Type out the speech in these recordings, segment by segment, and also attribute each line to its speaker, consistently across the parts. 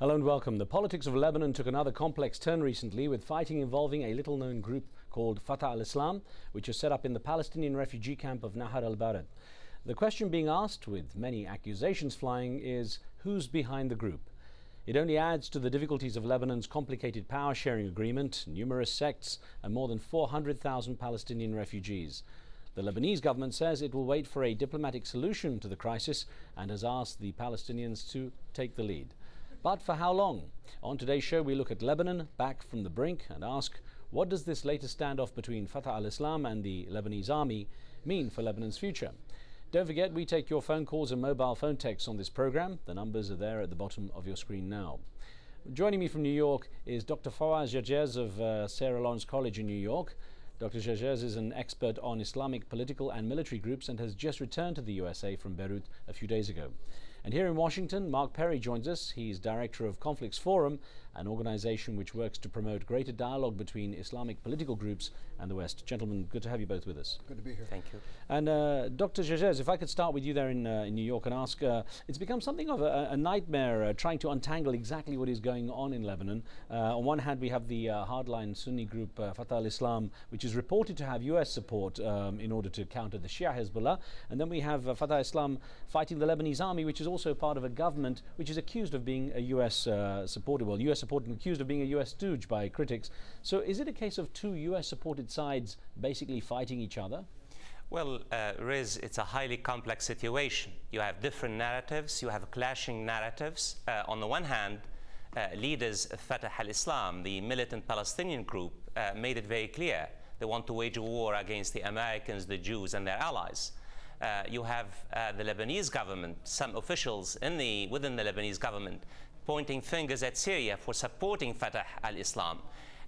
Speaker 1: Hello and welcome. The politics of Lebanon took another complex turn recently, with fighting involving a little-known group called Fatah AlIslam, which is set up in the Palestinian refugee camp of Nahr al-Bared. The question being asked, with many accusations flying, is who's behind the group? It only adds to the difficulties of Lebanon's complicated power-sharing agreement, numerous sects, and more than 400,000 Palestinian refugees. The Lebanese government says it will wait for a diplomatic solution to the crisis and has asked the Palestinians to take the lead. But for how long? On today's show, we look at Lebanon, back from the brink, and ask, what does this latest standoff between Fatah AlIslam and the Lebanese army mean for Lebanon's future? Don't forget, we take your phone calls and mobile phone texts on this program. The numbers are there at the bottom of your screen now. Joining me from New York is Dr. Fawaz Gerges of Sarah Lawrence College in New York. Dr. Gerges is an expert on Islamic political and military groups and has just returned to the USA from Beirut a few days ago. And here in Washington, Mark Perry joins us. He's director of Conflicts Forum, an organization which works to promote greater dialogue between Islamic political groups and the West. Gentlemen, good to have you both with us.
Speaker 2: Good to be here.
Speaker 3: Thank you.
Speaker 1: And Dr. Gerges, if I could start with you there in New York and ask, it's become something of a nightmare trying to untangle exactly what is going on in Lebanon. On one hand, we have the hardline Sunni group Fatah AlIslam, which is reported to have US support in order to counter the Shia Hezbollah. And then we have Fatah AlIslam fighting the Lebanese army, which is also part of a government which is accused of being a US supporter, well, US supported and accused of being a US stooge by critics. So is it a case of two US supported sides basically fighting each other?
Speaker 3: Well, Riz, it's a highly complex situation. You have different narratives, you have clashing narratives. On the one hand, leaders of Fatah AlIslam, the militant Palestinian group, made it very clear they want to wage a war against the Americans, the Jews, and their allies. You have the Lebanese government, some officials within the Lebanese government pointing fingers at Syria for supporting Fatah AlIslam.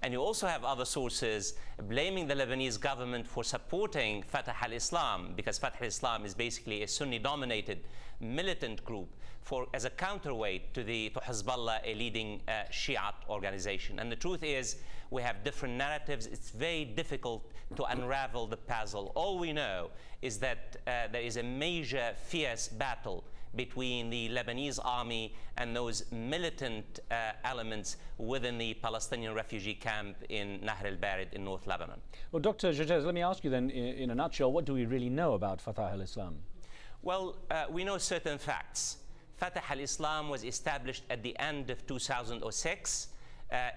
Speaker 3: And you also have other sources blaming the Lebanese government for supporting Fatah AlIslam, because Fatah AlIslam is basically a Sunni-dominated militant group as a counterweight to Hezbollah, a leading Shiite organization. And the truth is, we have different narratives. It's very difficult to unravel the puzzle. All we know is that there is a major, fierce battle between the Lebanese army and those militant elements within the Palestinian refugee camp in Nahr al-Bared in North Lebanon.
Speaker 1: Well, Dr. Gerges, let me ask you then, in a nutshell, what do we really know about Fatah AlIslam?
Speaker 3: Well, we know certain facts. Fatah AlIslam was established at the end of 2006.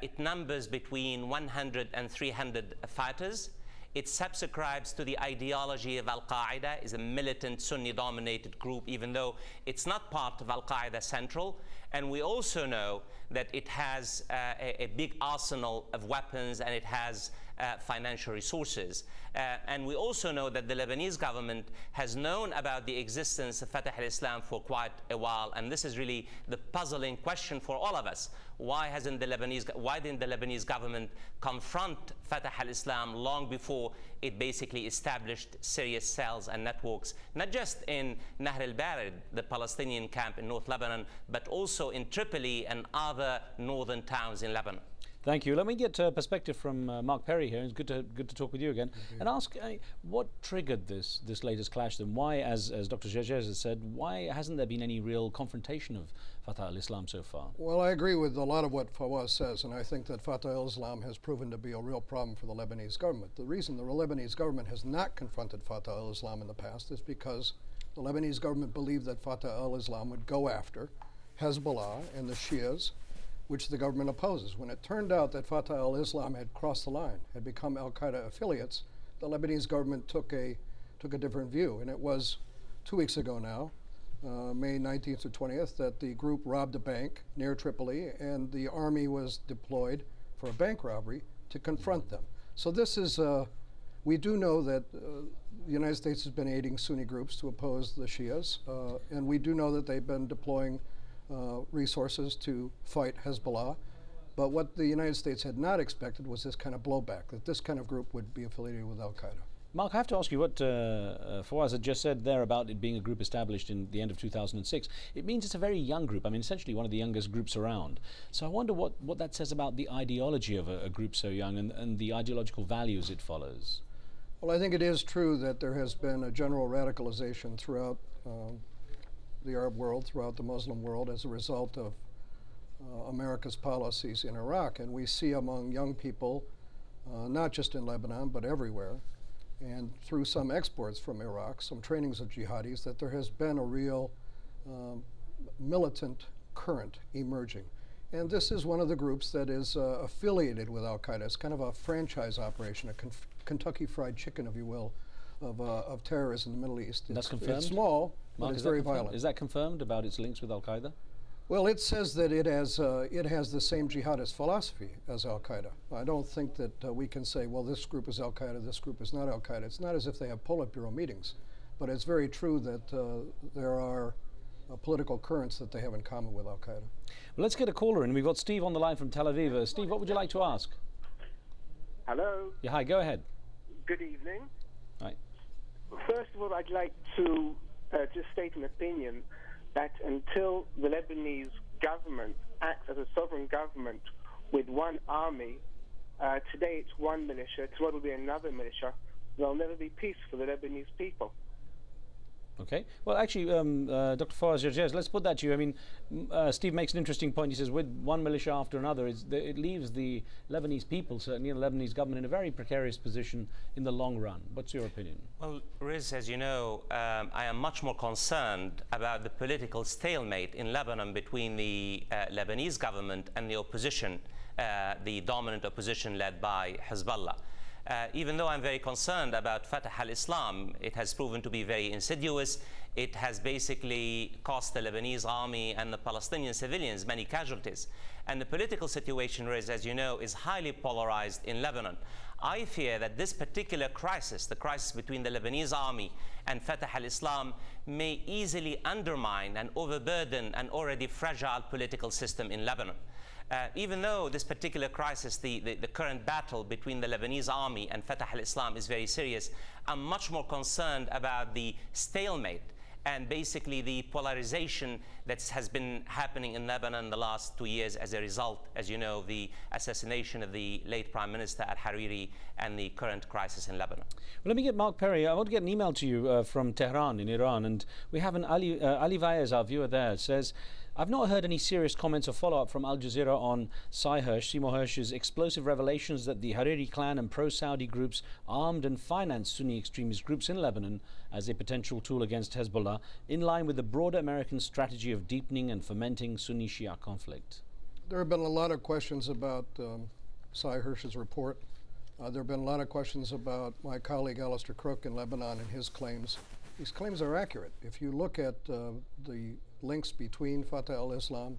Speaker 3: It numbers between 100 and 300 fighters. It subscribes to the ideology of Al-Qaeda, is a militant Sunni-dominated group, even though it's not part of Al-Qaeda Central. And we also know that it has a big arsenal of weapons, and it has financial resources. And we also know that the Lebanese government has known about the existence of Fatah AlIslam for quite a while, and this is really the puzzling question for all of us. Why didn't the Lebanese government confront Fatah AlIslam long before it basically established serious cells and networks, not just in Nahr al-Bared, the Palestinian camp in North Lebanon, but also in Tripoli and other northern towns in Lebanon?
Speaker 1: Thank you. Let me get a perspective from Mark Perry here. It's good to talk with you again. And ask what triggered this latest clash, then? Why, as Dr. Gerges has said, why hasn't there been any real confrontation of Fatah AlIslam so far?
Speaker 2: Well, I agree with a lot of what Fawaz says, and I think that Fatah AlIslam has proven to be a real problem for the Lebanese government. The reason the Lebanese government has not confronted Fatah AlIslam in the past is because the Lebanese government believed that Fatah AlIslam would go after Hezbollah and the Shias, which the government opposes. When it turned out that Fatah AlIslam had crossed the line, had become al-Qaeda affiliates, the Lebanese government took a different view. And it was 2 weeks ago now, May 19th or 20th, that the group robbed a bank near Tripoli, and the army was deployed for a bank robbery to confront them. So this is, we do know that the United States has been aiding Sunni groups to oppose the Shias, and we do know that they've been deploying resources to fight Hezbollah. But what the United States had not expected was this kind of blowback, that this kind of group would be affiliated with Al-Qaeda.
Speaker 1: Mark, I have to ask you what Fawaz had just said there about it being a group established in the end of 2006. It means it's a very young group. I mean, essentially one of the youngest groups around. So I wonder what that says about the ideology of a group so young and the ideological values it follows.
Speaker 2: Well, I think it is true that there has been a general radicalization throughout the Arab world, throughout the Muslim world, as a result of America's policies in Iraq. And we see among young people, not just in Lebanon, but everywhere, and through some exports from Iraq, some trainings of jihadis, that there has been a real militant current emerging. And this is one of the groups that is affiliated with al-Qaeda. It's kind of a franchise operation, a Kentucky Fried Chicken, if you will, of terrorism in the Middle East.
Speaker 1: That's confirmed?
Speaker 2: It's small,
Speaker 1: Mark,
Speaker 2: but it's very violent.
Speaker 1: Is that confirmed about its links with al-Qaeda?
Speaker 2: Well, it says that it has the same jihadist philosophy as al-Qaeda. I don't think that we can say, well, this group is al-Qaeda, this group is not al-Qaeda. It's not as if they have Politburo meetings, but it's very true that there are political currents that they have in common with al-Qaeda.
Speaker 1: Well, let's get a caller in. We've got Steve on the line from Tel Aviv. Steve, what would you like to ask?
Speaker 4: Hello.
Speaker 1: Yeah, hi, go ahead.
Speaker 4: Good evening.
Speaker 1: Hi.
Speaker 4: First of all, I'd like to just state an opinion that until the Lebanese government acts as a sovereign government with one army, today it's one militia, tomorrow will be another militia, there'll never be peace for the Lebanese people.
Speaker 1: Okay. Well, actually, Dr. Fawaz Gerges, let's put that to you. I mean, Steve makes an interesting point. He says, with one militia after another, it leaves the Lebanese people, certainly the Lebanese government, in a very precarious position in the long run. What's your opinion?
Speaker 3: Well, Riz, as you know, I am much more concerned about the political stalemate in Lebanon between the Lebanese government and the opposition, the dominant opposition led by Hezbollah. Even though I'm very concerned about Fatah AlIslam, it has proven to be very insidious. It has basically cost the Lebanese army and the Palestinian civilians many casualties. And the political situation, Riz, as you know, is highly polarized in Lebanon. I fear that this particular crisis, the crisis between the Lebanese army and Fatah AlIslam, may easily undermine and overburden an already fragile political system in Lebanon. Even though this particular crisis, the current battle between the Lebanese army and Fatah AlIslam is very serious, I'm much more concerned about the stalemate and basically the polarization that has been happening in Lebanon the last 2 years as a result, as you know, the assassination of the late Prime Minister al-Hariri and the current crisis in Lebanon.
Speaker 1: Well, let me get Mark Perry. I want to get an email to you from Tehran in Iran, and we have an Ali Vayez, our viewer there, says, I've not heard any serious comments or follow-up from Al Jazeera on Seymour Hersh's explosive revelations that the Hariri clan and pro-Saudi groups armed and financed Sunni extremist groups in Lebanon as a potential tool against Hezbollah, in line with the broader American strategy of deepening and fomenting Sunni-Shia conflict.
Speaker 2: There have been a lot of questions about Sy Hersh's report. There have been a lot of questions about my colleague Alistair Crook in Lebanon and his claims. These claims are accurate. If you look at the links between Fatah AlIslam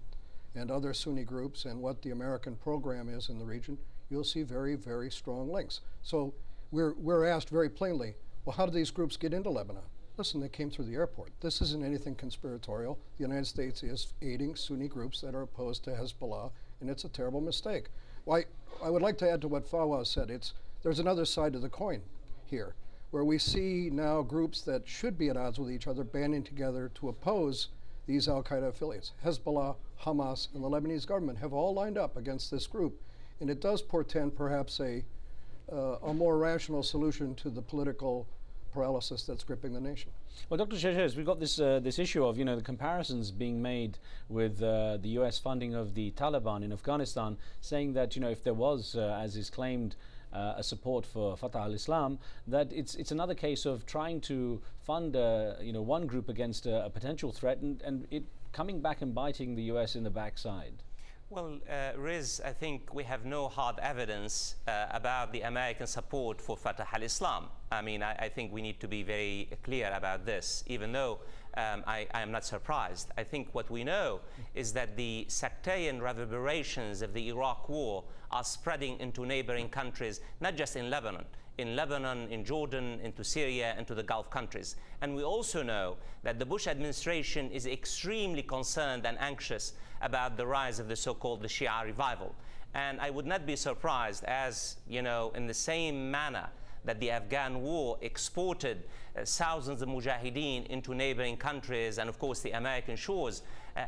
Speaker 2: and other Sunni groups and what the American program is in the region, you'll see very, very strong links. So we're asked very plainly, well, how did these groups get into Lebanon? Listen, they came through the airport. This isn't anything conspiratorial. The United States is aiding Sunni groups that are opposed to Hezbollah, and it's a terrible mistake. Well, I would like to add to what Fawaz said. There's another side of the coin here, where we see now groups that should be at odds with each other banding together to oppose these al-Qaeda affiliates. Hezbollah, Hamas, and the Lebanese government have all lined up against this group. And it does portend perhaps a more rational solution to the political paralysis that's gripping the nation.
Speaker 1: Well, Dr. Gerges, we've got this issue of, the comparisons being made with the US funding of the Taliban in Afghanistan, saying that, if there was, as is claimed, a support for Fatah AlIslam, that it's another case of trying to fund one group against a potential threat and it coming back and biting the US in the backside.
Speaker 3: Well, Riz, I think we have no hard evidence about the American support for Fatah AlIslam. I mean, I think we need to be very clear about this, even though I am not surprised. I think what we know is that the sectarian reverberations of the Iraq war are spreading into neighboring countries, not just in Lebanon, in Jordan, into Syria, into the Gulf countries. And we also know that the Bush administration is extremely concerned and anxious about the rise of the so-called the Shia revival. And I would not be surprised, as in the same manner that the Afghan war exported thousands of mujahideen into neighboring countries and of course the American shores,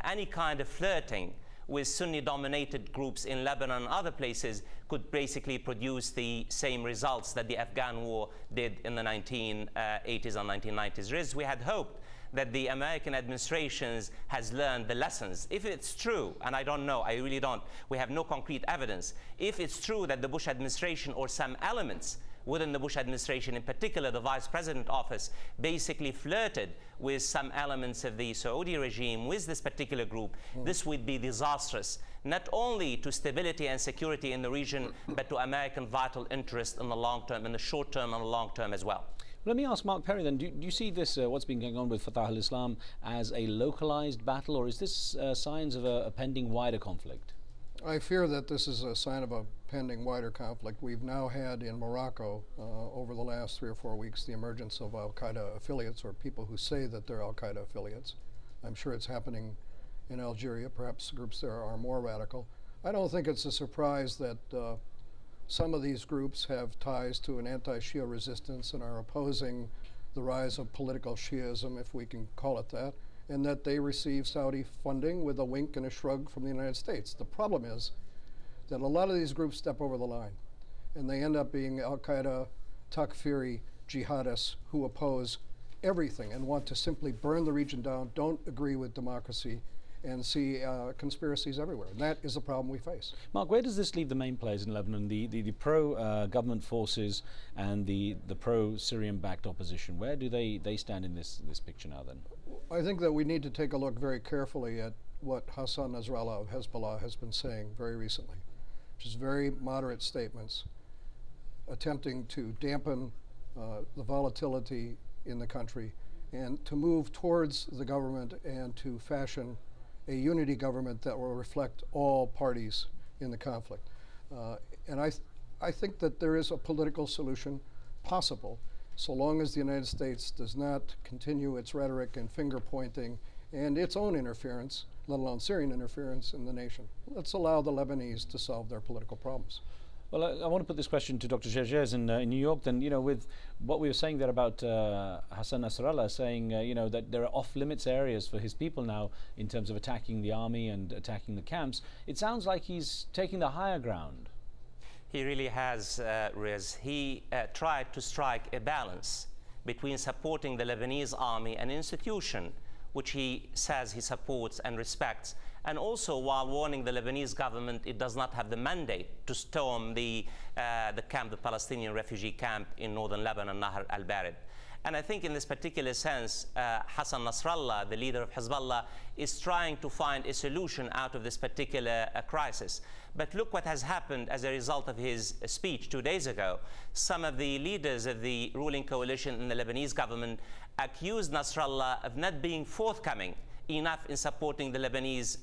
Speaker 3: any kind of flirting with Sunni-dominated groups in Lebanon and other places could basically produce the same results that the Afghan war did in the 1980s and 1990s. Riz, we had hoped that the American administration has learned the lessons. If it's true, and I don't know, I really don't, we have no concrete evidence. If it's true that the Bush administration or some elements within the Bush administration, in particular the Vice President office, basically flirted with some elements of the Saudi regime, with this particular group, this would be disastrous, not only to stability and security in the region, but to American vital interest in the long term, in the short term and the long term as well.
Speaker 1: Let me ask Mark Perry then, do you see this, what's been going on with Fatah al-Islam, as a localized battle, or is this signs of a pending wider conflict?
Speaker 2: I fear that this is a sign of a pending wider conflict. We've now had in Morocco, over the last 3 or 4 weeks, the emergence of al-Qaeda affiliates, or people who say that they're al-Qaeda affiliates. I'm sure it's happening in Algeria. Perhaps groups there are more radical. I don't think it's a surprise that some of these groups have ties to an anti-Shia resistance and are opposing the rise of political Shiism, if we can call it that, and that they receive Saudi funding with a wink and a shrug from the United States. The problem is that a lot of these groups step over the line, and they end up being al-Qaeda, Takfiri, jihadists who oppose everything and want to simply burn the region down, don't agree with democracy, and see conspiracies everywhere. And that is the problem we face.
Speaker 1: Mark, where does this leave the main players in Lebanon, the pro-government forces and the pro-Syrian-backed opposition? Where do they stand in this picture now then?
Speaker 2: I think that we need to take a look very carefully at what Hassan Nasrallah of Hezbollah has been saying very recently, which is very moderate statements, attempting to dampen the volatility in the country and to move towards the government and to fashion a unity government that will reflect all parties in the conflict. And I think that there is a political solution possible, so long as the United States does not continue its rhetoric and finger pointing and its own interference, let alone Syrian interference in the nation. Let's allow the Lebanese to solve their political problems.
Speaker 1: Well, I want to put this question to Dr. Gerges in New York. Then, with what we were saying there about Hassan Nasrallah saying, that there are off-limits areas for his people now in terms of attacking the army and attacking the camps. It sounds like he's taking the higher ground.
Speaker 3: He really has, Riz. He tried to strike a balance between supporting the Lebanese army, an institution which he says he supports and respects, and also while warning the Lebanese government it does not have the mandate to storm the camp, the Palestinian refugee camp in northern Lebanon, Nahr al-Bared. And I think in this particular sense, Hassan Nasrallah, the leader of Hezbollah, is trying to find a solution out of this particular crisis. But look what has happened as a result of his speech 2 days ago. Some of the leaders of the ruling coalition in the Lebanese government accused Nasrallah of not being forthcoming enough in supporting the Lebanese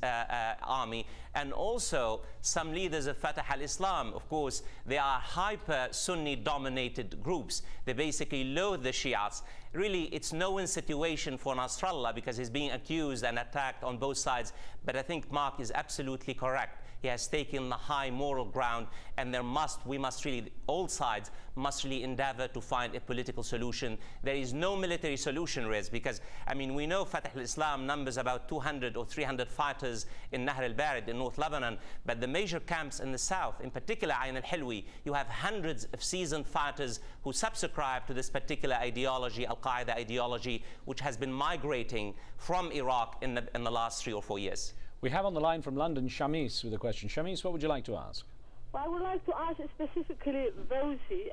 Speaker 3: army, and also some leaders of Fatah al-Islam. Of course, they are hyper-Sunni dominated groups. They basically loathe the Shiites. Really, it's no win situation for Nasrallah because he's being accused and attacked on both sides. But I think Mark is absolutely correct. He has taken the high moral ground, and all sides must really endeavor to find a political solution. There is no military solution, Riz, because, we know Fatah al-Islam numbers about 200 or 300 fighters in Nahr al-Bared in North Lebanon, but the major camps in the south, in particular Ain al-Hilwi, you have hundreds of seasoned fighters who subscribe to this particular ideology, al-Qaeda ideology, which has been migrating from Iraq in the last 3 or 4 years.
Speaker 1: We have on the line from London Shamis with a question. Shamis, what would you like to ask?
Speaker 5: Well, I would like to ask specifically Voicy,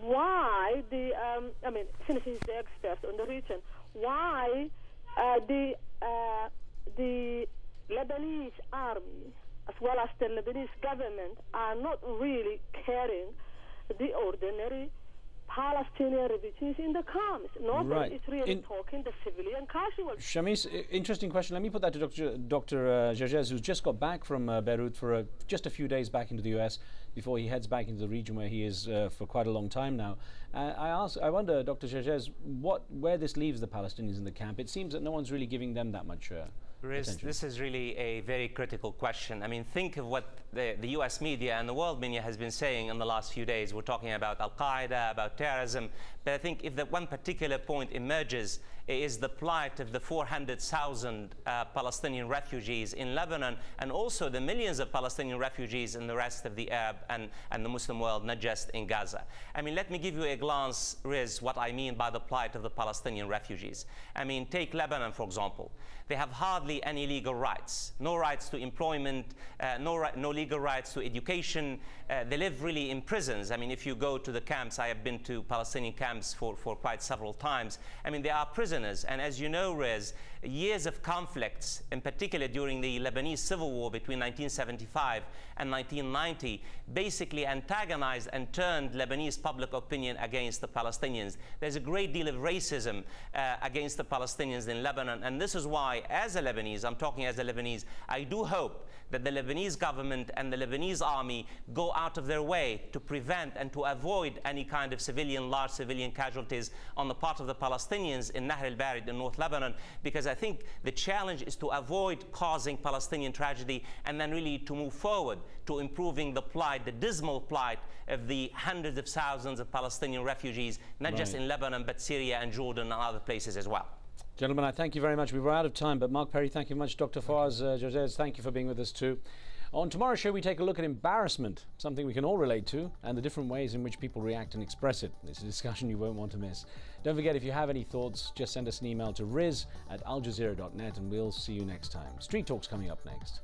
Speaker 5: why since he's the expert on the region, why the Lebanese army, as well as the Lebanese government, are not really caring the ordinary Palestinian refugees in the camps. Nobody is really talking the civilian casualties.
Speaker 1: Shamis, interesting question. Let me put that to Dr. Gerges, who's just got back from Beirut for just a few days back into the US before he heads back into the region where he is for quite a long time now. I wonder, Dr. Gerges, where this leaves the Palestinians in the camp. It seems that no one's really giving them that much attention.
Speaker 3: This is really a very critical question. Think of what the US media and the world media has been saying in the last few days. We're talking about al-Qaeda, about terrorism, but I think if that one particular point emerges is the plight of the 400,000 Palestinian refugees in Lebanon, and also the millions of Palestinian refugees in the rest of the Arab and the Muslim world, not just in Gaza. I mean, let me give you a glance, Riz, what I mean by the plight of the Palestinian refugees. I mean, take Lebanon, for example. They have hardly any legal rights. No rights to employment, no legal rights to education. They live really in prisons. I mean, if you go to the camps, I have been to Palestinian camps for quite several times. I mean, they are prisoners. And as you know, Rez, years of conflicts, in particular during the Lebanese civil war between 1975 and 1990, basically antagonized and turned Lebanese public opinion against the Palestinians. There's a great deal of racism against the Palestinians in Lebanon. And this is why, as a Lebanese, I'm talking as a Lebanese, I do hope that the Lebanese government and the Lebanese army go out of their way to prevent and to avoid any kind of large civilian casualties on the part of the Palestinians in Nahr al-Barid in North Lebanon, because I think the challenge is to avoid causing Palestinian tragedy and then really to move forward to improving the plight, the dismal plight of the hundreds of thousands of Palestinian refugees, not just in Lebanon, but Syria and Jordan and other places as well.
Speaker 1: Gentlemen, I thank you very much. We were out of time, but Mark Perry, thank you much. Dr. Fawaz Gerges, thank you for being with us too. On tomorrow's show, we take a look at embarrassment, something we can all relate to, and the different ways in which people react and express it. It's a discussion you won't want to miss. Don't forget, if you have any thoughts, just send us an email to riz@aljazeera.net, and we'll see you next time. Street Talk's coming up next.